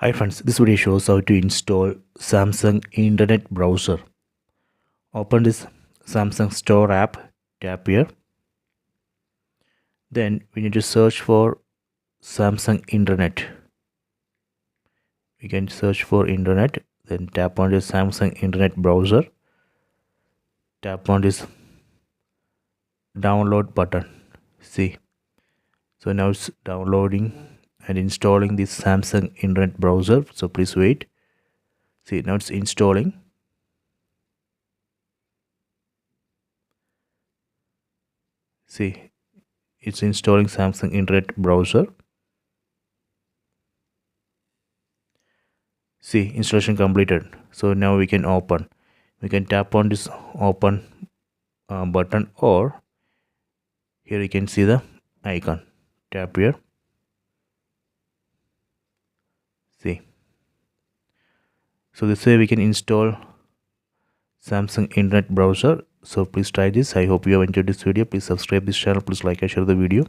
Hi friends, this video shows how to install Samsung Internet Browser. Open this Samsung Store app, tap here. Then we need to search for Samsung Internet. We can search for Internet, then tap on the Samsung Internet Browser. Tap on this download button. See, so now it's downloading and installing this Samsung Internet Browser. So please wait. See, now it's installing. See, it's installing Samsung Internet Browser. See, installation completed. So now we can open. We can tap on this open button, or here you can see the icon. Tap here. See, so this way we can install Samsung Internet Browser. So please try this. I hope you have enjoyed this video. Please subscribe this channel. Please like and share the video.